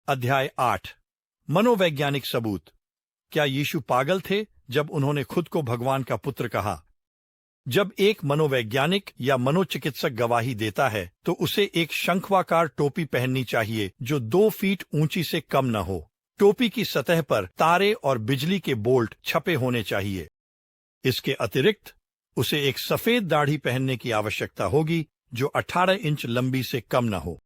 अध्याय 8 मनोवैज्ञानिक सबूत। क्या यीशु पागल थे जब उन्होंने खुद को भगवान का पुत्र कहा? जब एक मनोवैज्ञानिक या मनोचिकित्सक गवाही देता है तो उसे एक शंखवाकार टोपी पहननी चाहिए जो 2 फीट ऊंची से कम न हो। टोपी की सतह पर तारे और बिजली के बोल्ट छपे होने चाहिए। इसके अतिरिक्त उसे एक सफेद दाढ़ी पहनने की आवश्यकता होगी जो 18 इंच लंबी से कम न हो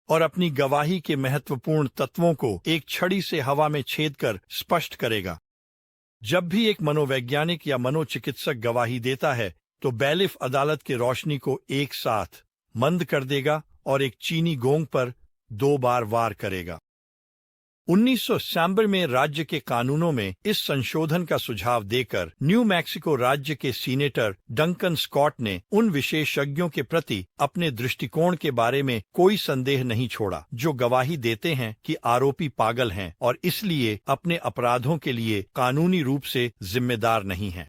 और अपनी गवाही के महत्वपूर्ण तत्वों को एक छड़ी से हवा में छेद कर स्पष्ट करेगा। जब भी एक मनोवैज्ञानिक या मनोचिकित्सक गवाही देता है तो बैलिफ अदालत की रोशनी को एक साथ मंद कर देगा और एक चीनी गोंग पर 2 बार वार करेगा। 1996 में राज्य के कानूनों में इस संशोधन का सुझाव देकर न्यू मैक्सिको राज्य के सीनेटर डंकन स्कॉट ने उन विशेषज्ञों के प्रति अपने दृष्टिकोण के बारे में कोई संदेह नहीं छोड़ा जो गवाही देते हैं कि आरोपी पागल हैं और इसलिए अपने अपराधों के लिए कानूनी रूप से जिम्मेदार नहीं हैं।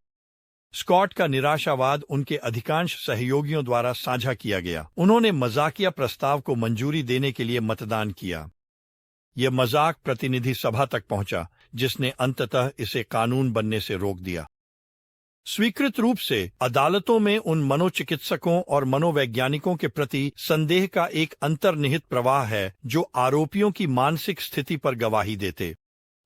स्कॉट का निराशावाद उनके अधिकांश सहयोगियों द्वारा साझा किया गया। उन्होंने मजाकिया प्रस्ताव को मंजूरी देने के लिए मतदान किया। यह मजाक प्रतिनिधि सभा तक पहुंचा जिसने अंततः इसे कानून बनने से रोक दिया। स्वीकृत रूप से अदालतों में उन मनोचिकित्सकों और मनोवैज्ञानिकों के प्रति संदेह का एक अंतर्निहित प्रवाह है जो आरोपियों की मानसिक स्थिति पर गवाही देते।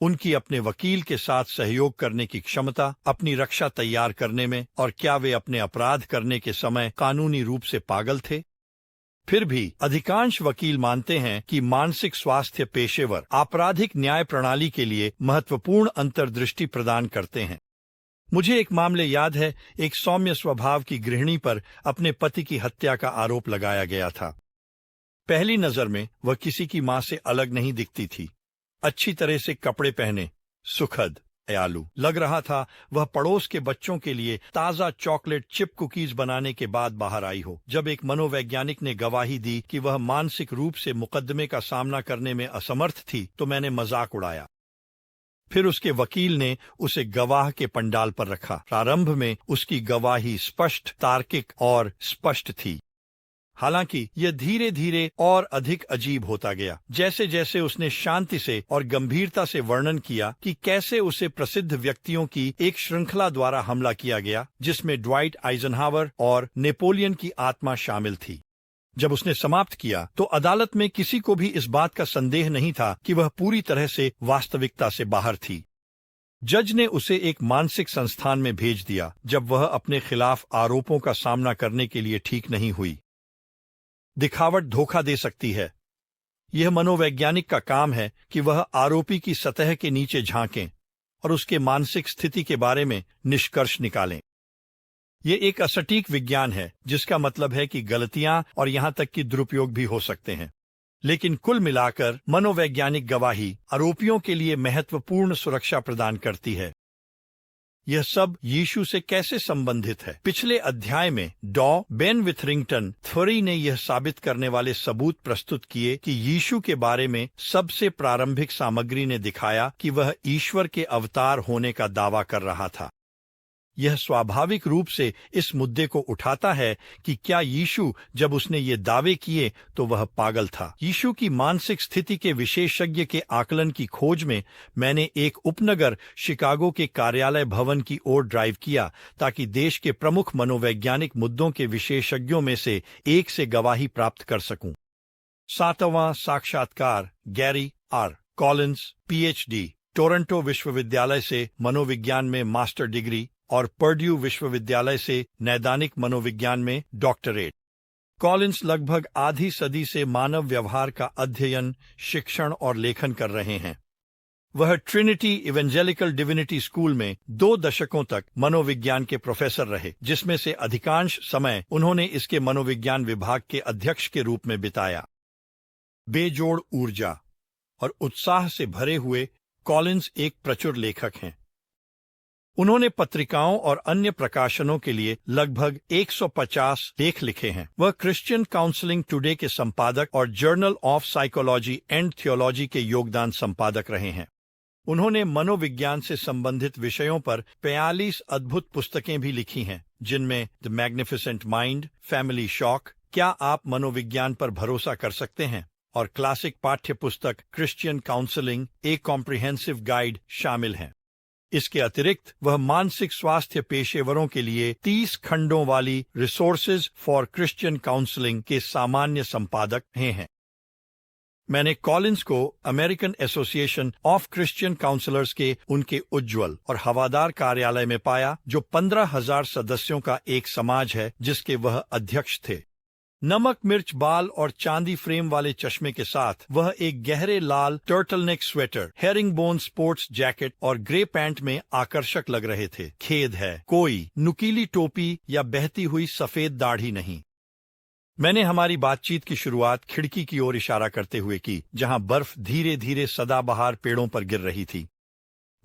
उनकी अपने वकील के साथ सहयोग करने की क्षमता, अपनी रक्षा तैयार करने में और क्या वे अपने अपराध करने के समय कानूनी रूप से पागल थे। फिर भी अधिकांश वकील मानते हैं कि मानसिक स्वास्थ्य पेशेवर आपराधिक न्याय प्रणाली के लिए महत्वपूर्ण अंतर्दृष्टि प्रदान करते हैं। मुझे एक मामले याद है, एक सौम्य स्वभाव की गृहिणी पर अपने पति की हत्या का आरोप लगाया गया था। पहली नजर में वह किसी की मां से अलग नहीं दिखती थी। अच्छी तरह से कपड़े पहने, सुखद, दयालु लग रहा था। वह पड़ोस के बच्चों के लिए ताजा चॉकलेट चिप कुकीज बनाने के बाद बाहर आई हो। जब एक मनोवैज्ञानिक ने गवाही दी कि वह मानसिक रूप से मुकदमे का सामना करने में असमर्थ थी तो मैंने मजाक उड़ाया। फिर उसके वकील ने उसे गवाह के पंडाल पर रखा। प्रारंभ में उसकी गवाही स्पष्ट, तार्किक और स्पष्ट थी। हालांकि यह धीरे धीरे और अधिक अजीब होता गया जैसे जैसे उसने शांति से और गंभीरता से वर्णन किया कि कैसे उसे प्रसिद्ध व्यक्तियों की एक श्रृंखला द्वारा हमला किया गया जिसमें ड्वाइट आइजनहावर और नेपोलियन की आत्मा शामिल थी। जब उसने समाप्त किया तो अदालत में किसी को भी इस बात का संदेह नहीं था कि वह पूरी तरह से वास्तविकता से बाहर थी। जज ने उसे एक मानसिक संस्थान में भेज दिया जब वह अपने खिलाफ आरोपों का सामना करने के लिए ठीक नहीं हुई। दिखावट धोखा दे सकती है। यह मनोवैज्ञानिक का काम है कि वह आरोपी की सतह के नीचे झांकें और उसके मानसिक स्थिति के बारे में निष्कर्ष निकालें। यह एक असटीक विज्ञान है जिसका मतलब है कि गलतियां और यहां तक कि दुरुपयोग भी हो सकते हैं। लेकिन कुल मिलाकर मनोवैज्ञानिक गवाही आरोपियों के लिए महत्वपूर्ण सुरक्षा प्रदान करती है। यह सब यीशु से कैसे संबंधित है? पिछले अध्याय में डॉ बेन विथरिंगटन थ्योरी ने यह साबित करने वाले सबूत प्रस्तुत किए कि यीशु के बारे में सबसे प्रारंभिक सामग्री ने दिखाया कि वह ईश्वर के अवतार होने का दावा कर रहा था। यह स्वाभाविक रूप से इस मुद्दे को उठाता है कि क्या यीशु, जब उसने ये दावे किए तो वह पागल था। यीशु की मानसिक स्थिति के विशेषज्ञ के आकलन की खोज में मैंने एक उपनगर शिकागो के कार्यालय भवन की ओर ड्राइव किया ताकि देश के प्रमुख मनोवैज्ञानिक मुद्दों के विशेषज्ञों में से एक से गवाही प्राप्त कर सकूं। 7वां साक्षात्कार Gary R Collins, PhD, Toronto विश्वविद्यालय से मनोविज्ञान में मास्टर डिग्री और पर्ड्यू विश्वविद्यालय से नैदानिक मनोविज्ञान में डॉक्टरेट। कॉलिंस लगभग आधी सदी से मानव व्यवहार का अध्ययन, शिक्षण और लेखन कर रहे हैं। वह ट्रिनिटी इवेंजेलिकल डिविनिटी स्कूल में 2 दशकों तक मनोविज्ञान के प्रोफेसर रहे जिसमें से अधिकांश समय उन्होंने इसके मनोविज्ञान विभाग के अध्यक्ष के रूप में बिताया। बेजोड़ ऊर्जा और उत्साह से भरे हुए कॉलिंस एक प्रचुर लेखक हैं। उन्होंने पत्रिकाओं और अन्य प्रकाशनों के लिए लगभग 150 लेख लिखे हैं। वह क्रिश्चियन काउंसलिंग टुडे के संपादक और journal of psychology and theology के योगदान संपादक रहे हैं। उन्होंने मनोविज्ञान से संबंधित विषयों पर 42 अद्भुत पुस्तकें भी लिखी हैं जिनमें the magnificent mind, family shock, क्या आप मनोविज्ञान पर भरोसा कर सकते हैं और क्लासिक पाठ्य पुस्तक क्रिश्चियन काउंसलिंग ए कॉम्प्रिहेंसिव गाइड शामिल हैं। इसके अतिरिक्त वह मानसिक स्वास्थ्य पेशेवरों के लिए 30 खंडों वाली रिसोर्सेज फॉर क्रिश्चियन काउंसलिंग के सामान्य संपादक हैं। मैंने कॉलिंस को American Association of Christian counsellors के उनके उज्ज्वल और हवादार कार्यालय में पाया, जो 15,000 सदस्यों का एक समाज है जिसके वह अध्यक्ष थे। नमक मिर्च बाल और चांदी फ्रेम वाले चश्मे के साथ वह एक गहरे लाल turtleneck sweater, herringbone sports jacket और ग्रे पैंट में आकर्षक लग रहे थे। खेद है, कोई नुकीली टोपी या बहती हुई सफेद दाढ़ी नहीं। मैंने हमारी बातचीत की शुरुआत खिड़की की ओर इशारा करते हुए की, जहां बर्फ धीरे धीरे सदाबहार पेड़ों पर गिर रही थी।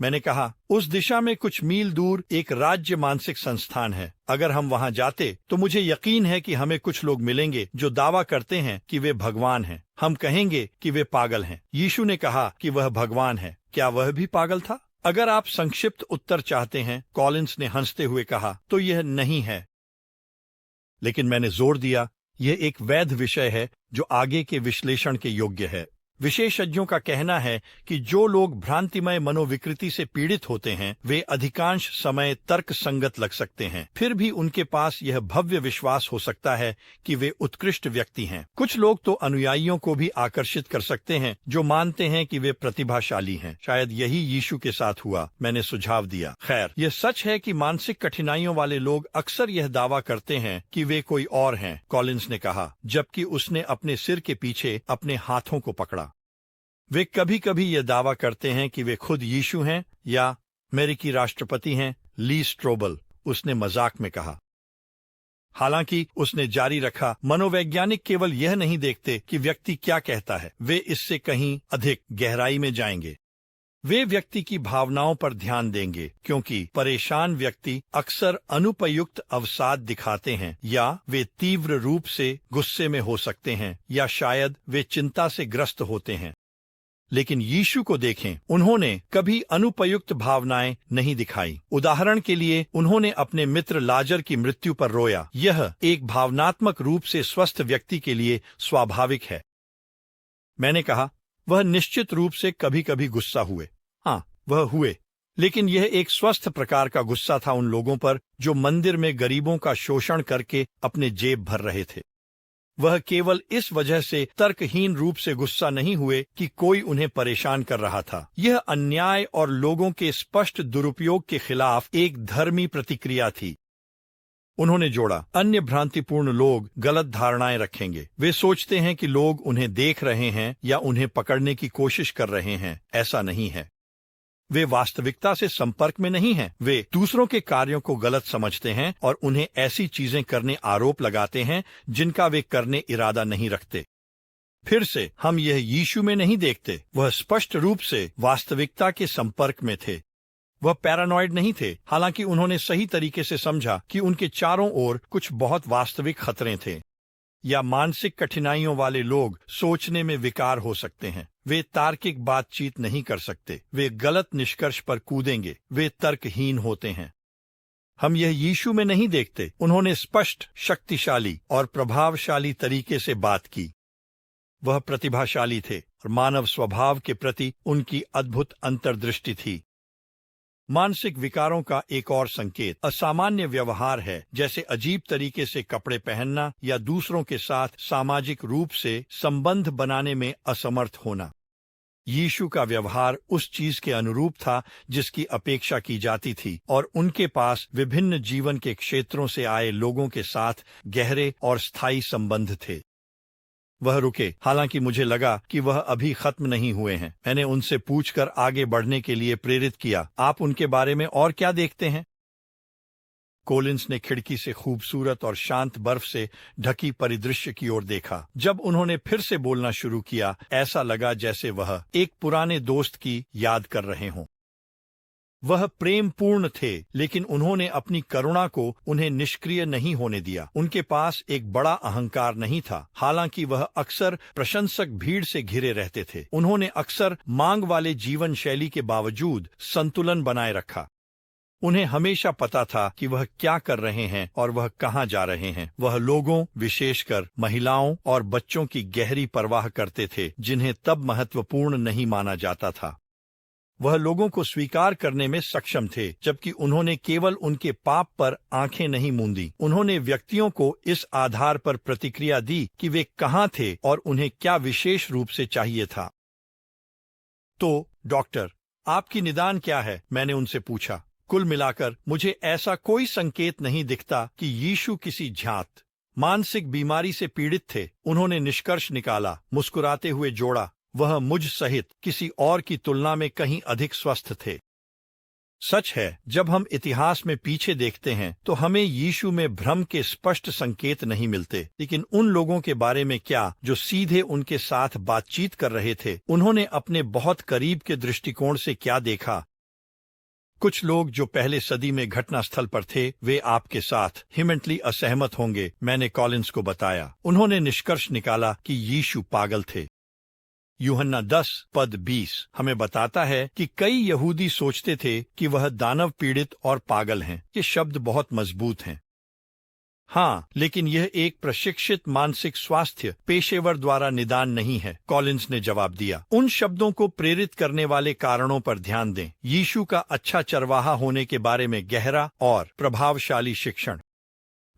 मैंने कहा, उस दिशा में कुछ मील दूर एक राज्य मानसिक संस्थान है। अगर हम वहां जाते तो मुझे यकीन है कि हमें कुछ लोग मिलेंगे जो दावा करते हैं कि वे भगवान हैं। हम कहेंगे कि वे पागल हैं। यीशु ने कहा कि वह भगवान है। क्या वह भी पागल था? अगर आप संक्षिप्त उत्तर चाहते हैं, कॉलिंस ने हंसते हुए कहा, तो यह नहीं है। लेकिन मैंने जोर दिया, यह एक वैध विषय है जो आगे के विश्लेषण के योग्य है। विशेषज्ञों का कहना है कि जो लोग भ्रांतिमय मनोविकृति से पीड़ित होते हैं वे अधिकांश समय तर्क संगत लग सकते हैं, फिर भी उनके पास यह भव्य विश्वास हो सकता है कि वे उत्कृष्ट व्यक्ति हैं। कुछ लोग तो अनुयायियों को भी आकर्षित कर सकते हैं जो मानते हैं कि वे प्रतिभाशाली हैं। शायद यही यीशु के साथ हुआ, मैंने सुझाव दिया। खैर, यह सच है कि मानसिक कठिनाइयों वाले लोग अक्सर यह दावा करते हैं कि वे कोई और हैं, कॉलिंस ने कहा, जबकि उसने अपने सिर के पीछे अपने हाथों को पकड़ा। वे कभी कभी यह दावा करते हैं कि वे खुद यीशु हैं या अमेरिकी राष्ट्रपति हैं, ली स्ट्रोबल, उसने मजाक में कहा। हालांकि उसने जारी रखा, मनोवैज्ञानिक केवल यह नहीं देखते कि व्यक्ति क्या कहता है, वे इससे कहीं अधिक गहराई में जाएंगे। वे व्यक्ति की भावनाओं पर ध्यान देंगे, क्योंकि परेशान व्यक्ति अक्सर अनुपयुक्त अवसाद दिखाते हैं, या वे तीव्र रूप से गुस्से में हो सकते हैं, या शायद वे चिंता से ग्रस्त होते हैं। लेकिन यीशु को देखें, उन्होंने कभी अनुपयुक्त भावनाएं नहीं दिखाई। उदाहरण के लिए, उन्होंने अपने मित्र लाजर की मृत्यु पर रोया। यह एक भावनात्मक रूप से स्वस्थ व्यक्ति के लिए स्वाभाविक है। मैंने कहा, वह निश्चित रूप से कभी कभी गुस्सा हुए। हाँ, वह हुए, लेकिन यह एक स्वस्थ प्रकार का गुस्सा था उन लोगों पर जो मंदिर में गरीबों का शोषण करके अपने जेब भर रहे थे। वह केवल इस वजह से तर्कहीन रूप से गुस्सा नहीं हुए कि कोई उन्हें परेशान कर रहा था। यह अन्याय और लोगों के स्पष्ट दुरुपयोग के खिलाफ एक धर्मी प्रतिक्रिया थी। उन्होंने जोड़ा, अन्य भ्रांतिपूर्ण लोग गलत धारणाएं रखेंगे। वे सोचते हैं कि लोग उन्हें देख रहे हैं या उन्हें पकड़ने की कोशिश कर रहे हैं। ऐसा नहीं है। वे वास्तविकता से संपर्क में नहीं हैं। वे दूसरों के कार्यों को गलत समझते हैं और उन्हें ऐसी चीजें करने आरोप लगाते हैं जिनका वे करने इरादा नहीं रखते। फिर से, हम यह यीशु में नहीं देखते। वह स्पष्ट रूप से वास्तविकता के संपर्क में थे। वह पैरानॉइड नहीं थे, हालांकि उन्होंने सही तरीके से समझा कि उनके चारों ओर कुछ बहुत वास्तविक खतरे थे। या मानसिक कठिनाइयों वाले लोग सोचने में विकार हो सकते हैं। वे तार्किक बातचीत नहीं कर सकते। वे गलत निष्कर्ष पर कूदेंगे। वे तर्कहीन होते हैं। हम यह यीशु में नहीं देखते। उन्होंने स्पष्ट, शक्तिशाली और प्रभावशाली तरीके से बात की। वह प्रतिभाशाली थे और मानव स्वभाव के प्रति उनकी अद्भुत अंतर्दृष्टि थी। मानसिक विकारों का एक और संकेत असामान्य व्यवहार है, जैसे अजीब तरीके से कपड़े पहनना या दूसरों के साथ सामाजिक रूप से संबंध बनाने में असमर्थ होना। यीशु का व्यवहार उस चीज के अनुरूप था जिसकी अपेक्षा की जाती थी, और उनके पास विभिन्न जीवन के क्षेत्रों से आए लोगों के साथ गहरे और स्थायी संबंध थे। वह रुके, हालांकि मुझे लगा कि वह अभी खत्म नहीं हुए हैं। मैंने उनसे पूछकर आगे बढ़ने के लिए प्रेरित किया, आप उनके बारे में और क्या देखते हैं? कोलिंस ने खिड़की से खूबसूरत और शांत बर्फ से ढकी परिदृश्य की ओर देखा। जब उन्होंने फिर से बोलना शुरू किया, ऐसा लगा जैसे वह एक पुराने दोस्त की याद कर रहे हों। वह प्रेमपूर्ण थे, लेकिन उन्होंने अपनी करुणा को उन्हें निष्क्रिय नहीं होने दिया। उनके पास एक बड़ा अहंकार नहीं था, हालांकि वह अक्सर प्रशंसक भीड़ से घिरे रहते थे। उन्होंने अक्सर मांग वाले जीवन शैली के बावजूद संतुलन बनाए रखा। उन्हें हमेशा पता था कि वह क्या कर रहे हैं और वह कहाँ जा रहे हैं। वह लोगों, विशेषकर महिलाओं और बच्चों की गहरी परवाह करते थे, जिन्हें तब महत्वपूर्ण नहीं माना जाता था। वह लोगों को स्वीकार करने में सक्षम थे, जबकि उन्होंने केवल उनके पाप पर आंखें नहीं मूंदी। उन्होंने व्यक्तियों को इस आधार पर प्रतिक्रिया दी कि वे कहाँ थे और उन्हें क्या विशेष रूप से चाहिए था। तो डॉक्टर, आपकी निदान क्या है? मैंने उनसे पूछा। कुल मिलाकर मुझे ऐसा कोई संकेत नहीं दिखता कि यीशु किसी झ्यात मानसिक बीमारी से पीड़ित थे, उन्होंने निष्कर्ष निकाला, मुस्कुराते हुए जोड़ा। वह मुझ सहित किसी और की तुलना में कहीं अधिक स्वस्थ थे। सच है, जब हम इतिहास में पीछे देखते हैं तो हमें यीशु में भ्रम के स्पष्ट संकेत नहीं मिलते, लेकिन उन लोगों के बारे में क्या जो सीधे उनके साथ बातचीत कर रहे थे? उन्होंने अपने बहुत करीब के दृष्टिकोण से क्या देखा? कुछ लोग जो पहले सदी में घटनास्थल पर थे, वे आपके साथ हिमेंटली असहमत होंगे, मैंने कॉलिंस को बताया। उन्होंने निष्कर्ष निकाला कि यीशु पागल थे। यूहन्ना 10:20 हमें बताता है कि कई यहूदी सोचते थे कि वह दानव पीड़ित और पागल हैं। ये शब्द बहुत मजबूत हैं। हाँ, लेकिन यह एक प्रशिक्षित मानसिक स्वास्थ्य पेशेवर द्वारा निदान नहीं है, कॉलिंस ने जवाब दिया। उन शब्दों को प्रेरित करने वाले कारणों पर ध्यान दें। यीशु का अच्छा चरवाहा होने के बारे में गहरा और प्रभावशाली शिक्षण।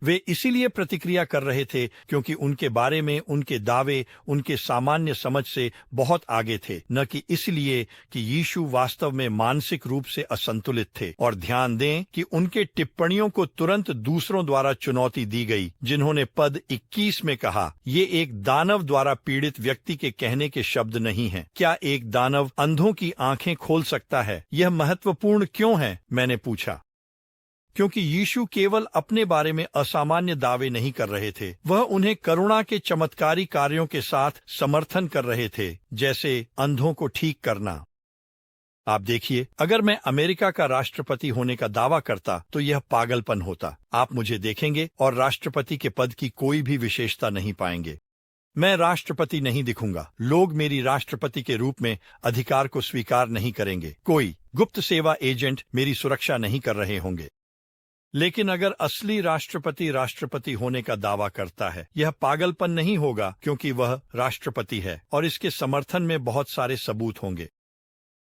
वे इसीलिए प्रतिक्रिया कर रहे थे क्योंकि उनके बारे में उनके दावे उनके सामान्य समझ से बहुत आगे थे, न कि इसलिए कि यीशु वास्तव में मानसिक रूप से असंतुलित थे। और ध्यान दें कि उनके टिप्पणियों को तुरंत दूसरों द्वारा चुनौती दी गई, जिन्होंने पद 21 में कहा, ये एक दानव द्वारा पीड़ित व्यक्ति के कहने के शब्द नहीं हैं। क्या एक दानव अंधों की आंखें खोल सकता है? यह महत्वपूर्ण क्यों है? मैंने पूछा। क्योंकि यीशु केवल अपने बारे में असामान्य दावे नहीं कर रहे थे, वह उन्हें करुणा के चमत्कारी कार्यों के साथ समर्थन कर रहे थे, जैसे अंधों को ठीक करना। आप देखिए, अगर मैं अमेरिका का राष्ट्रपति होने का दावा करता तो यह पागलपन होता। आप मुझे देखेंगे और राष्ट्रपति के पद की कोई भी विशेषता नहीं पाएंगे। मैं राष्ट्रपति नहीं दिखूंगा। लोग मेरी राष्ट्रपति के रूप में अधिकार को स्वीकार नहीं करेंगे। कोई गुप्त सेवा एजेंट मेरी सुरक्षा नहीं कर रहे होंगे। लेकिन अगर असली राष्ट्रपति होने का दावा करता है, यह पागलपन नहीं होगा, क्योंकि वह राष्ट्रपति है और इसके समर्थन में बहुत सारे सबूत होंगे।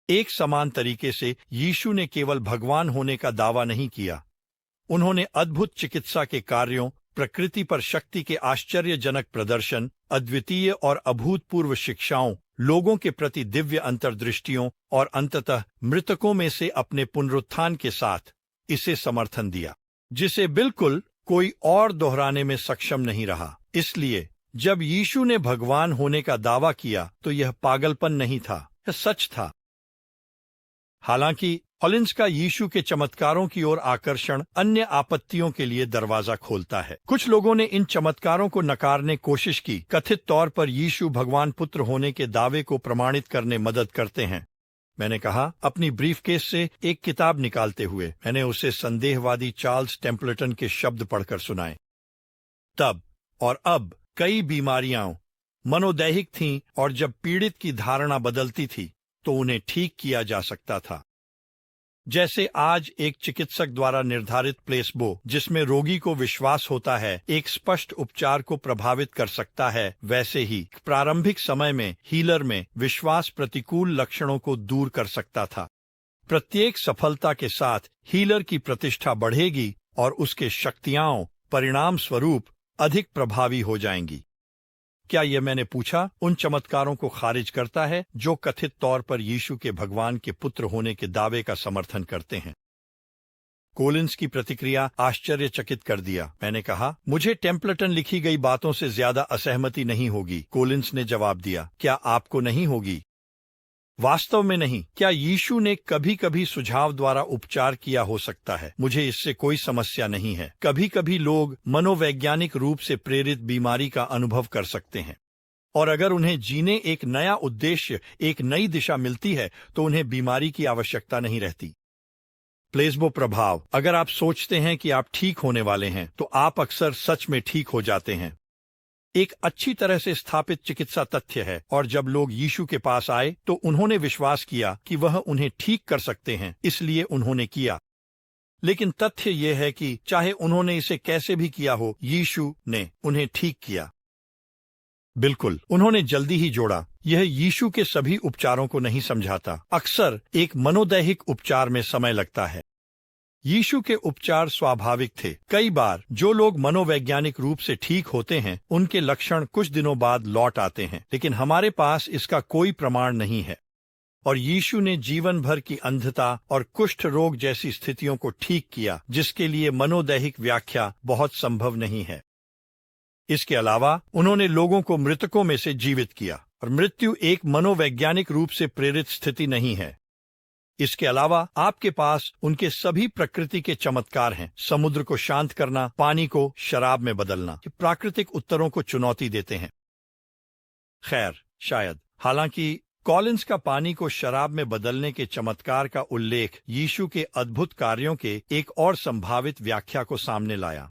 एक समान तरीके से यीशु ने केवल भगवान होने का दावा नहीं किया। उन्होंने अद्भुत चिकित्सा के कार्यों, प्रकृति पर शक्ति के आश्चर्यजनक प्रदर्शन, अद्वितीय और अभूतपूर्व शिक्षाओं, लोगों के प्रति दिव्य अंतर्दृष्टियों और अंततः मृतकों में से अपने पुनरुत्थान के साथ इसे समर्थन दिया, जिसे बिल्कुल कोई और दोहराने में सक्षम नहीं रहा। इसलिए जब यीशु ने भगवान होने का दावा किया तो यह पागलपन नहीं था, यह सच था। हालांकि कॉलिंस का यीशु के चमत्कारों की ओर आकर्षण अन्य आपत्तियों के लिए दरवाजा खोलता है। कुछ लोगों ने इन चमत्कारों को नकारने कोशिश की, कथित तौर पर यीशु भगवान पुत्र होने के दावे को प्रमाणित करने मदद करते हैं। मैंने कहा, अपनी ब्रीफकेस से एक किताब निकालते हुए मैंने उसे संदेहवादी चार्ल्स टेम्पल्टन के शब्द पढ़कर सुनाए। तब और अब कई बीमारियां मनोदैहिक थीं और जब पीड़ित की धारणा बदलती थी तो उन्हें ठीक किया जा सकता था। जैसे आज एक चिकित्सक द्वारा निर्धारित प्लेसबो, जिसमें रोगी को विश्वास होता है, एक स्पष्ट उपचार को प्रभावित कर सकता है, वैसे ही प्रारंभिक समय में हीलर में विश्वास प्रतिकूल लक्षणों को दूर कर सकता था। प्रत्येक सफलता के साथ हीलर की प्रतिष्ठा बढ़ेगी और उसके शक्तियां परिणाम स्वरूप अधिक प्रभावी हो जाएंगी। क्या यह, मैंने पूछा, उन चमत्कारों को खारिज करता है जो कथित तौर पर यीशु के भगवान के पुत्र होने के दावे का समर्थन करते हैं? कॉलिंस की प्रतिक्रिया आश्चर्यचकित कर दिया। मैंने कहा, मुझे टेम्पल्टन लिखी गई बातों से ज्यादा असहमति नहीं होगी। कॉलिंस ने जवाब दिया, क्या आपको नहीं होगी? वास्तव में नहीं। क्या यीशु ने कभी कभी सुझाव द्वारा उपचार किया हो सकता है? मुझे इससे कोई समस्या नहीं है। कभी कभी लोग मनोवैज्ञानिक रूप से प्रेरित बीमारी का अनुभव कर सकते हैं, और अगर उन्हें जीने एक नया उद्देश्य, एक नई दिशा मिलती है तो उन्हें बीमारी की आवश्यकता नहीं रहती। प्लेसबो प्रभाव। अगर आप सोचते हैं कि आप ठीक होने वाले हैं तो आप अक्सर सच में ठीक हो जाते हैं। एक अच्छी तरह से स्थापित चिकित्सा तथ्य है, और जब लोग यीशु के पास आए तो उन्होंने विश्वास किया कि वह उन्हें ठीक कर सकते हैं, इसलिए उन्होंने किया। लेकिन तथ्य यह है कि चाहे उन्होंने इसे कैसे भी किया हो, यीशु ने उन्हें ठीक किया। बिल्कुल, उन्होंने जल्दी ही जोड़ा। यह यीशु के सभी उपचारों को नहीं समझाता। अक्सर एक मनोदैहिक उपचार में समय लगता है। यीशु के उपचार स्वाभाविक थे। कई बार जो लोग मनोवैज्ञानिक रूप से ठीक होते हैं, उनके लक्षण कुछ दिनों बाद लौट आते हैं, लेकिन हमारे पास इसका कोई प्रमाण नहीं है। और यीशु ने जीवन भर की अंधता और कुष्ठ रोग जैसी स्थितियों को ठीक किया, जिसके लिए मनोदैहिक व्याख्या बहुत संभव नहीं है। इसके अलावा उन्होंने लोगों को मृतकों में से जीवित किया, और मृत्यु एक मनोवैज्ञानिक रूप से प्रेरित स्थिति नहीं है। इसके अलावा आपके पास उनके सभी प्रकृति के चमत्कार हैं। समुद्र को शांत करना, पानी को शराब में बदलना, ये प्राकृतिक उत्तरों को चुनौती देते हैं। खैर, शायद। हालांकि कॉलिंस का पानी को शराब में बदलने के चमत्कार का उल्लेख यीशु के अद्भुत कार्यों के एक और संभावित व्याख्या को सामने लाया।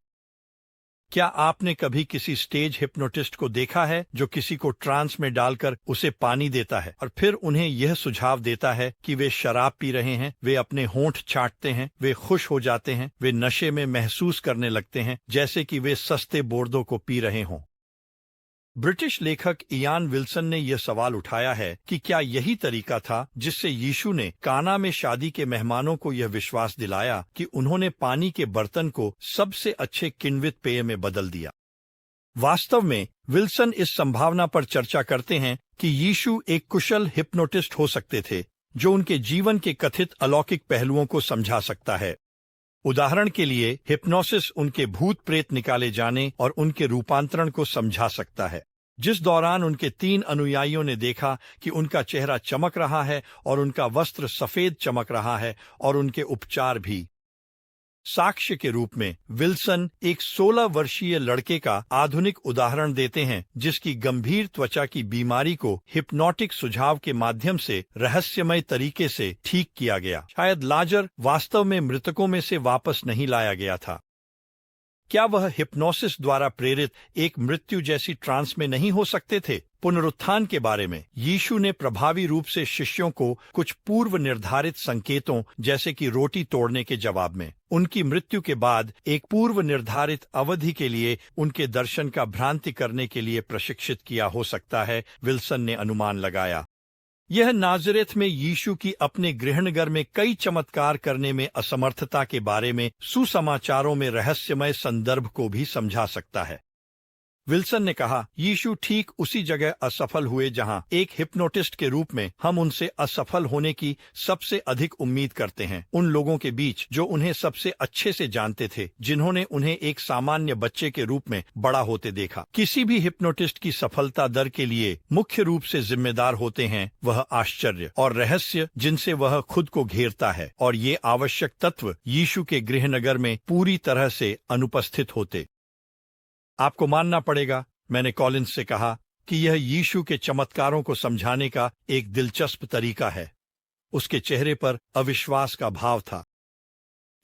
क्या आपने कभी किसी स्टेज हिप्नोटिस्ट को देखा है जो किसी को ट्रांस में डालकर उसे पानी देता है और फिर उन्हें यह सुझाव देता है कि वे शराब पी रहे हैं, वे अपने होंठ चाटते हैं, वे खुश हो जाते हैं, वे नशे में महसूस करने लगते हैं जैसे कि वे सस्ते बोर्दों को पी रहे हों? ब्रिटिश लेखक इयान विल्सन ने यह सवाल उठाया है कि क्या यही तरीका था जिससे यीशु ने काना में शादी के मेहमानों को यह विश्वास दिलाया कि उन्होंने पानी के बर्तन को सबसे अच्छे किण्वित पेय में बदल दिया? वास्तव में विल्सन इस संभावना पर चर्चा करते हैं कि यीशु एक कुशल हिप्नोटिस्ट हो सकते थे जो उनके जीवन के कथित अलौकिक पहलुओं को समझा सकता है। उदाहरण के लिए, हिप्नोसिस उनके भूत प्रेत निकाले जाने और उनके रूपांतरण को समझा सकता है, जिस दौरान उनके 3 अनुयायियों ने देखा कि उनका चेहरा चमक रहा है और उनका वस्त्र सफेद चमक रहा है, और उनके उपचार भी। साक्ष्य के रूप में विल्सन एक 16 वर्षीय लड़के का आधुनिक उदाहरण देते हैं जिसकी गंभीर त्वचा की बीमारी को हिप्नोटिक सुझाव के माध्यम से रहस्यमय तरीके से ठीक किया गया। शायद लाजर वास्तव में मृतकों में से वापस नहीं लाया गया था। क्या वह हिप्नोसिस द्वारा प्रेरित एक मृत्यु जैसी ट्रांस में नहीं हो सकते थे? पुनरुत्थान के बारे में यीशु ने प्रभावी रूप से शिष्यों को कुछ पूर्व निर्धारित संकेतों, जैसे कि रोटी तोड़ने के जवाब में उनकी मृत्यु के बाद एक पूर्व निर्धारित अवधि के लिए उनके दर्शन का भ्रांति करने के लिए प्रशिक्षित किया हो सकता है, विल्सन ने अनुमान लगाया। यह नाज़रेथ में यीशु की अपने गृहनगर में कई चमत्कार करने में असमर्थता के बारे में सुसमाचारों में रहस्यमय संदर्भ को भी समझा सकता है। विल्सन ने कहा, यीशु ठीक उसी जगह असफल हुए जहां एक हिप्नोटिस्ट के रूप में हम उनसे असफल होने की सबसे अधिक उम्मीद करते हैं। उन लोगों के बीच जो उन्हें सबसे अच्छे से जानते थे, जिन्होंने उन्हें एक सामान्य बच्चे के रूप में बड़ा होते देखा। किसी भी हिप्नोटिस्ट की सफलता दर के लिए मुख्य रूप से जिम्मेदार होते हैं वह आश्चर्य और रहस्य जिनसे वह खुद को घेरता है, और ये आवश्यक तत्व यीशु के गृहनगर में पूरी तरह से अनुपस्थित होते। आपको मानना पड़ेगा, मैंने कॉलिंस से कहा, कि यह यीशु के चमत्कारों को समझाने का एक दिलचस्प तरीका है। उसके चेहरे पर अविश्वास का भाव था।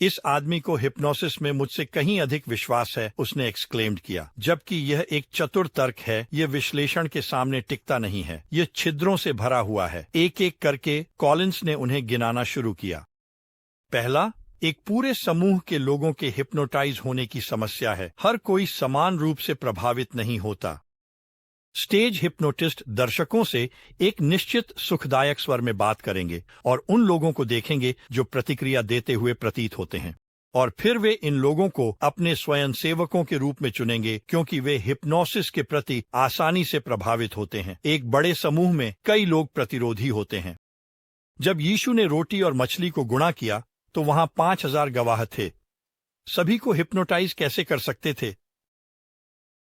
इस आदमी को हिप्नोसिस में मुझसे कहीं अधिक विश्वास है, उसने एक्सक्लेम्ड किया। जबकि यह एक चतुर तर्क है, यह विश्लेषण के सामने टिकता नहीं है, यह छिद्रों से भरा हुआ है। एक एक करके कॉलिंस ने उन्हें गिनाना शुरू किया। पहला, एक पूरे समूह के लोगों के हिप्नोटाइज होने की समस्या है। हर कोई समान रूप से प्रभावित नहीं होता। स्टेज हिप्नोटिस्ट दर्शकों से एक निश्चित सुखदायक स्वर में बात करेंगे और उन लोगों को देखेंगे जो प्रतिक्रिया देते हुए प्रतीत होते हैं, और फिर वे इन लोगों को अपने स्वयंसेवकों के रूप में चुनेंगे क्योंकि वे हिप्नोसिस के प्रति आसानी से प्रभावित होते हैं। एक बड़े समूह में कई लोग प्रतिरोधी होते हैं। जब यीशु ने रोटी और मछली को गुणा किया तो वहां 5000 गवाह थे। सभी को हिप्नोटाइज कैसे कर सकते थे?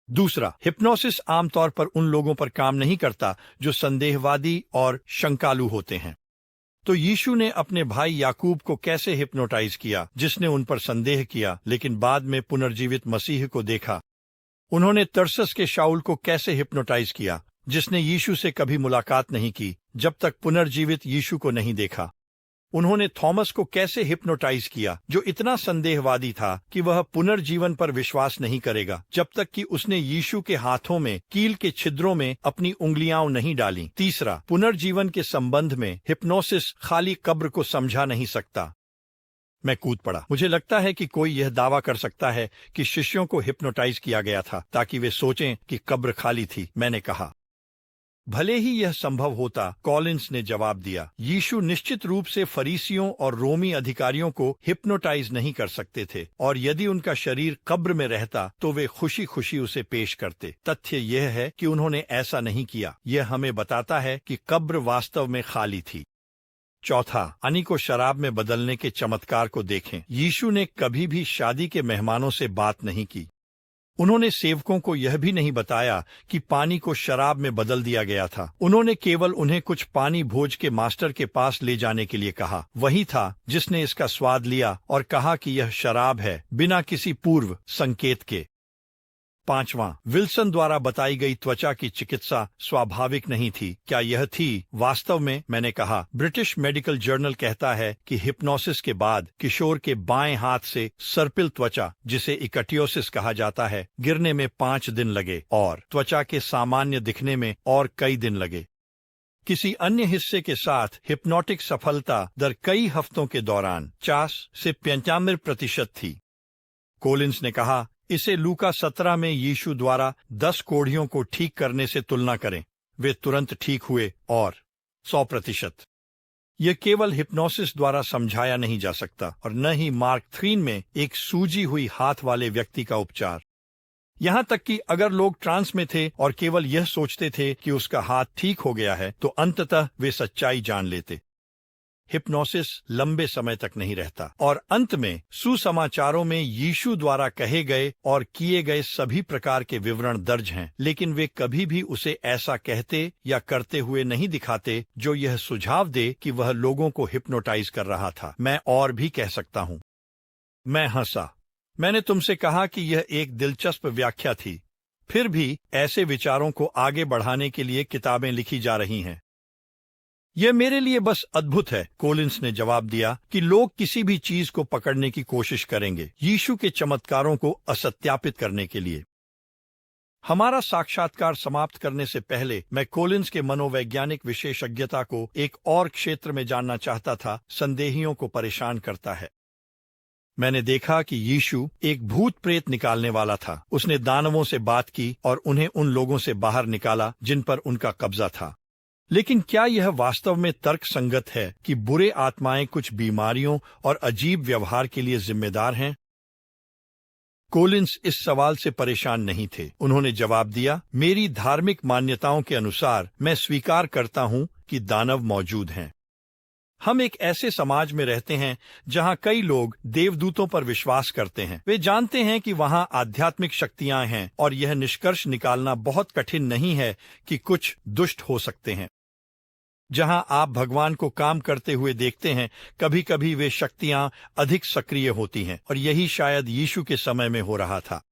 दूसरा, हिप्नोसिस आमतौर पर उन लोगों पर काम नहीं करता जो संदेहवादी और शंकालु होते हैं। तो यीशु ने अपने भाई याकूब को कैसे हिप्नोटाइज किया, जिसने उन पर संदेह किया लेकिन बाद में पुनर्जीवित मसीह को देखा? उन्होंने तरसस के शाऊल को कैसे हिप्नोटाइज किया, जिसने यीशु से कभी मुलाकात नहीं की जब तक पुनर्जीवित यीशु को नहीं देखा? उन्होंने थॉमस को कैसे हिप्नोटाइज किया, जो इतना संदेहवादी था कि वह पुनर्जीवन पर विश्वास नहीं करेगा जब तक कि उसने यीशु के हाथों में कील के छिद्रों में अपनी उंगलियां नहीं डाली? तीसरा, पुनर्जीवन के संबंध में हिप्नोसिस खाली कब्र को समझा नहीं सकता। मैं कूद पड़ा। मुझे लगता है कि कोई यह दावा कर सकता है कि शिष्यों को हिप्नोटाइज किया गया था ताकि वे सोचें कि कब्र खाली थी, मैंने कहा। भले ही यह संभव होता, कॉलिंस ने जवाब दिया, यीशु निश्चित रूप से फरीसियों और रोमी अधिकारियों को हिप्नोटाइज नहीं कर सकते थे, और यदि उनका शरीर कब्र में रहता तो वे खुशी खुशी उसे पेश करते। तथ्य यह है कि उन्होंने ऐसा नहीं किया। यह हमें बताता है कि कब्र वास्तव में खाली थी। चौथा, पानी को शराब में बदलने के चमत्कार को देखें। यीशु ने कभी भी शादी के मेहमानों से बात नहीं की। उन्होंने सेवकों को यह भी नहीं बताया कि पानी को शराब में बदल दिया गया था। उन्होंने केवल उन्हें कुछ पानी भोज के मास्टर के पास ले जाने के लिए कहा। वही था जिसने इसका स्वाद लिया और कहा कि यह शराब है, बिना किसी पूर्व संकेत के। पांचवां, विल्सन द्वारा बताई गई त्वचा की चिकित्सा स्वाभाविक नहीं थी। क्या यह थी? वास्तव में, मैंने कहा, ब्रिटिश मेडिकल जर्नल कहता है कि हिप्नोसिस के बाद किशोर के बाएं हाथ से सर्पिल त्वचा, जिसे इकटियोसिस कहा जाता है, गिरने में 5 दिन लगे और त्वचा के सामान्य दिखने में और कई दिन लगे। किसी अन्य हिस्से के साथ हिप्नोटिक सफलता दर कई हफ्तों के दौरान 50 से 95% थी। कोलिंस ने कहा, इसे लूका 17 में यीशु द्वारा 10 कोढ़ियों को ठीक करने से तुलना करें। वे तुरंत ठीक हुए और 100%। यह केवल हिप्नोसिस द्वारा समझाया नहीं जा सकता, और न ही मार्क 3 में एक सूजी हुई हाथ वाले व्यक्ति का उपचार। यहां तक कि अगर लोग ट्रांस में थे और केवल यह सोचते थे कि उसका हाथ ठीक हो गया है, तो अंततः वे सच्चाई जान लेते। हिप्नोसिस लंबे समय तक नहीं रहता, और अंत में सुसमाचारों में यीशु द्वारा कहे गए और किए गए सभी प्रकार के विवरण दर्ज हैं, लेकिन वे कभी भी उसे ऐसा कहते या करते हुए नहीं दिखाते जो यह सुझाव दे कि वह लोगों को हिप्नोटाइज कर रहा था। मैं और भी कह सकता हूं। मैं हंसा। मैंने तुमसे कहा कि यह एक दिलचस्प व्याख्या थी। फिर भी ऐसे विचारों को आगे बढ़ाने के लिए किताबें लिखी जा रही हैं। यह मेरे लिए बस अद्भुत है, कोलिंस ने जवाब दिया, कि लोग किसी भी चीज को पकड़ने की कोशिश करेंगे यीशु के चमत्कारों को असत्यापित करने के लिए। हमारा साक्षात्कार समाप्त करने से पहले मैं कोलिंस के मनोवैज्ञानिक विशेषज्ञता को एक और क्षेत्र में जानना चाहता था। संदेहियों को परेशान करता है। मैंने देखा कि यीशु एक भूत प्रेत निकालने वाला था। उसने दानवों से बात की और उन्हें उन लोगों से बाहर निकाला जिन पर उनका कब्जा था। लेकिन क्या यह वास्तव में तर्कसंगत है कि बुरे आत्माएं कुछ बीमारियों और अजीब व्यवहार के लिए जिम्मेदार हैं? कोलिंस इस सवाल से परेशान नहीं थे। उन्होंने जवाब दिया, मेरी धार्मिक मान्यताओं के अनुसार मैं स्वीकार करता हूं कि दानव मौजूद हैं। हम एक ऐसे समाज में रहते हैं जहां कई लोग देवदूतों पर विश्वास करते हैं। वे जानते हैं कि वहां आध्यात्मिक शक्तियां हैं, और यह निष्कर्ष निकालना बहुत कठिन नहीं है कि कुछ दुष्ट हो सकते हैं। जहां आप भगवान को काम करते हुए देखते हैं, कभी कभी वे शक्तियां अधिक सक्रिय होती हैं, और यही शायद यीशु के समय में हो रहा था।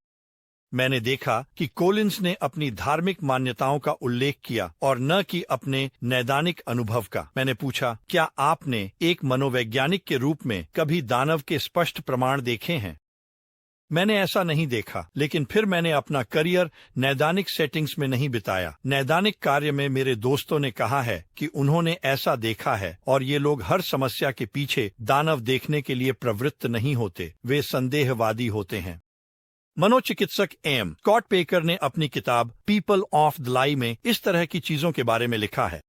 मैंने देखा कि कोलिंस ने अपनी धार्मिक मान्यताओं का उल्लेख किया और न कि अपने नैदानिक अनुभव का। मैंने पूछा, क्या आपने एक मनोवैज्ञानिक के रूप में कभी दानव के स्पष्ट प्रमाण देखे हैं? मैंने ऐसा नहीं देखा, लेकिन फिर मैंने अपना करियर नैदानिक सेटिंग्स में नहीं बिताया। नैदानिक कार्य में मेरे दोस्तों ने कहा है कि उन्होंने ऐसा देखा है, और ये लोग हर समस्या के पीछे दानव देखने के लिए प्रवृत्त नहीं होते। वे संदेहवादी होते हैं। मनोचिकित्सक एम स्कॉट पेकर ने अपनी किताब पीपल ऑफ द लाई में इस तरह की चीजों के बारे में लिखा है।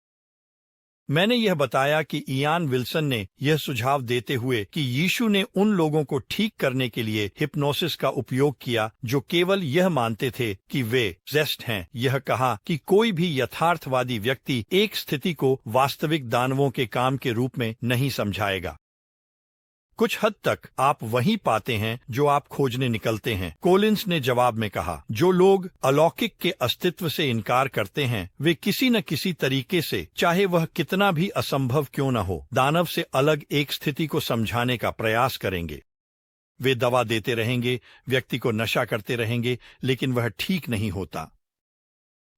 मैंने यह बताया कि इयान विल्सन ने यह सुझाव देते हुए कि यीशु ने उन लोगों को ठीक करने के लिए हिप्नोसिस का उपयोग किया जो केवल यह मानते थे कि वे जेस्ट हैं, यह कहा कि कोई भी यथार्थवादी व्यक्ति एक स्थिति को वास्तविक दानवों के काम के रूप में नहीं समझाएगा। कुछ हद तक आप वही पाते हैं जो आप खोजने निकलते हैं, कोलिंस ने जवाब में कहा। जो लोग अलौकिक के अस्तित्व से इनकार करते हैं, वे किसी न किसी तरीके से, चाहे वह कितना भी असंभव क्यों न हो, दानव से अलग एक स्थिति को समझाने का प्रयास करेंगे। वे दवा देते रहेंगे, व्यक्ति को नशा करते रहेंगे, लेकिन वह ठीक नहीं होता।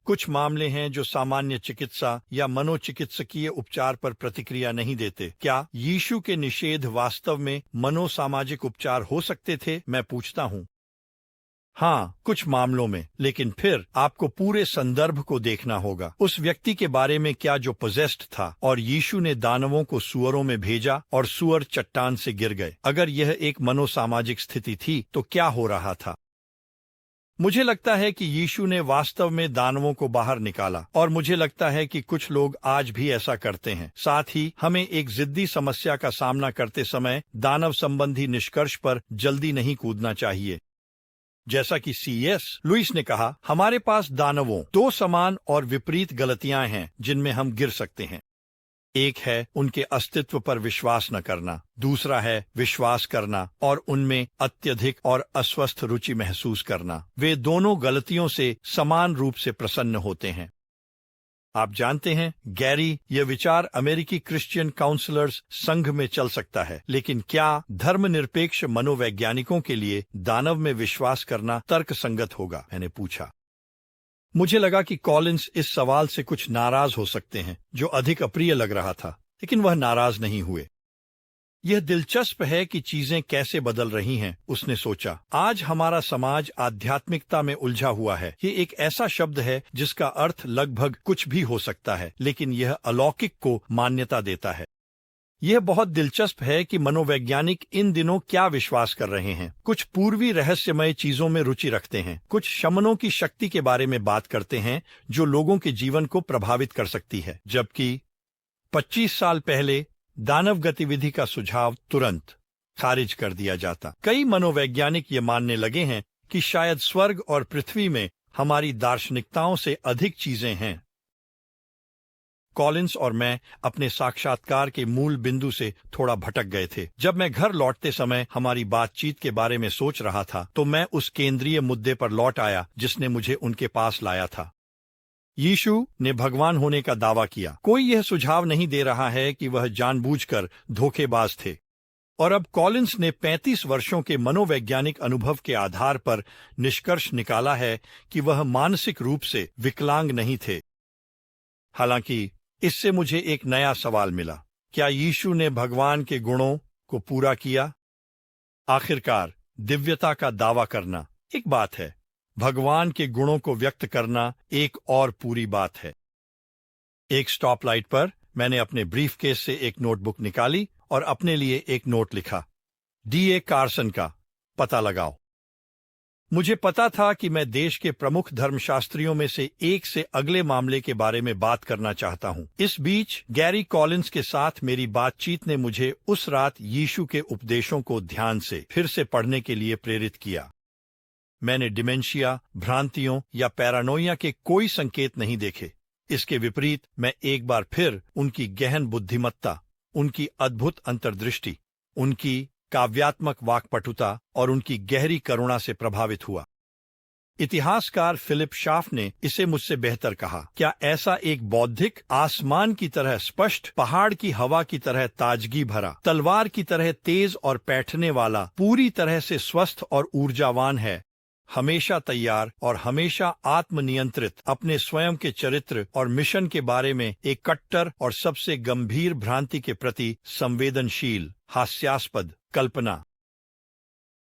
कुछ मामले हैं जो सामान्य चिकित्सा या मनोचिकित्सकीय उपचार पर प्रतिक्रिया नहीं देते। क्या यीशु के निषेध वास्तव में मनोसामाजिक उपचार हो सकते थे? मैं पूछता हूँ। हाँ, कुछ मामलों में, लेकिन फिर आपको पूरे संदर्भ को देखना होगा। उस व्यक्ति के बारे में क्या जो पोजेस्ड था, और यीशु ने दानवों को सुअरों में भेजा और सुअर चट्टान से गिर गए। अगर यह एक मनोसामाजिक स्थिति थी तो क्या हो रहा था? मुझे लगता है कि यीशु ने वास्तव में दानवों को बाहर निकाला, और मुझे लगता है कि कुछ लोग आज भी ऐसा करते हैं। साथ ही हमें एक जिद्दी समस्या का सामना करते समय दानव संबंधी निष्कर्ष पर जल्दी नहीं कूदना चाहिए। जैसा कि C.S. लुईस ने कहा, हमारे पास दानवों दो समान और विपरीत गलतियां हैं जिनमें हम गिर सकते हैं। एक है उनके अस्तित्व पर विश्वास न करना, दूसरा है विश्वास करना और उनमें अत्यधिक और अस्वस्थ रुचि महसूस करना। वे दोनों गलतियों से समान रूप से प्रसन्न होते हैं। आप जानते हैं, गैरी, यह विचार अमेरिकी क्रिश्चियन काउंसलर्स संघ में चल सकता है, लेकिन क्या धर्मनिरपेक्ष मनोवैज्ञानिकों के लिए दानव में विश्वास करना तर्कसंगत होगा? मैंने पूछा। मुझे लगा कि कॉलिंस इस सवाल से कुछ नाराज हो सकते हैं, जो अधिक अप्रिय लग रहा था, लेकिन वह नाराज नहीं हुए। यह दिलचस्प है कि चीजें कैसे बदल रही हैं, उसने सोचा। आज हमारा समाज आध्यात्मिकता में उलझा हुआ है। ये एक ऐसा शब्द है जिसका अर्थ लगभग कुछ भी हो सकता है, लेकिन यह अलौकिक को मान्यता देता है। यह बहुत दिलचस्प है कि मनोवैज्ञानिक इन दिनों क्या विश्वास कर रहे हैं। कुछ पूर्वी रहस्यमय चीजों में रुचि रखते हैं, कुछ शमनों की शक्ति के बारे में बात करते हैं जो लोगों के जीवन को प्रभावित कर सकती है, जबकि 25 साल पहले दानव गतिविधि का सुझाव तुरंत खारिज कर दिया जाता। कई मनोवैज्ञानिक ये मानने लगे हैं कि शायद स्वर्ग और पृथ्वी में हमारी दार्शनिकताओं से अधिक चीजें हैं। कॉलिंस और मैं अपने साक्षात्कार के मूल बिंदु से थोड़ा भटक गए थे। जब मैं घर लौटते समय हमारी बातचीत के बारे में सोच रहा था, तो मैं उस केंद्रीय मुद्दे पर लौट आया जिसने मुझे उनके पास लाया था। यीशु ने भगवान होने का दावा किया। कोई यह सुझाव नहीं दे रहा है कि वह जानबूझकर धोखेबाज थे। और अब कॉलिंस ने 35 वर्षों के मनोवैज्ञानिक अनुभव के आधार पर निष्कर्ष निकाला है कि वह मानसिक रूप से विकलांग नहीं थे। हालांकि इससे मुझे एक नया सवाल मिला, क्या यीशु ने भगवान के गुणों को पूरा किया? आखिरकार दिव्यता का दावा करना एक बात है, भगवान के गुणों को व्यक्त करना एक और पूरी बात है। एक स्टॉप लाइट पर मैंने अपने ब्रीफकेस से एक नोटबुक निकाली और अपने लिए एक नोट लिखा, D.A. कार्सन का पता लगाओ। मुझे पता था कि मैं देश के प्रमुख धर्मशास्त्रियों में से एक से अगले मामले के बारे में बात करना चाहता हूं। इस बीच गैरी कॉलिंस के साथ मेरी बातचीत ने मुझे उस रात यीशु के उपदेशों को ध्यान से फिर से पढ़ने के लिए प्रेरित किया। मैंने डिमेंशिया, भ्रांतियों या पैरानोइया के कोई संकेत नहीं देखे। इसके विपरीत मैं एक बार फिर उनकी गहन बुद्धिमत्ता, उनकी अद्भुत अंतर्दृष्टि, उनकी काव्यात्मक वाक्पटुता और उनकी गहरी करुणा से प्रभावित हुआ। इतिहासकार फिलिप शाफ ने इसे मुझसे बेहतर कहा, क्या ऐसा एक बौद्धिक, आसमान की तरह स्पष्ट, पहाड़ की हवा की तरह ताजगी भरा, तलवार की तरह तेज और पैठने वाला, पूरी तरह से स्वस्थ और ऊर्जावान है, हमेशा तैयार और हमेशा आत्मनियंत्रित, अपने स्वयं के चरित्र और मिशन के बारे में एक कट्टर और सबसे गंभीर भ्रांति के प्रति संवेदनशील, हास्यास्पद कल्पना।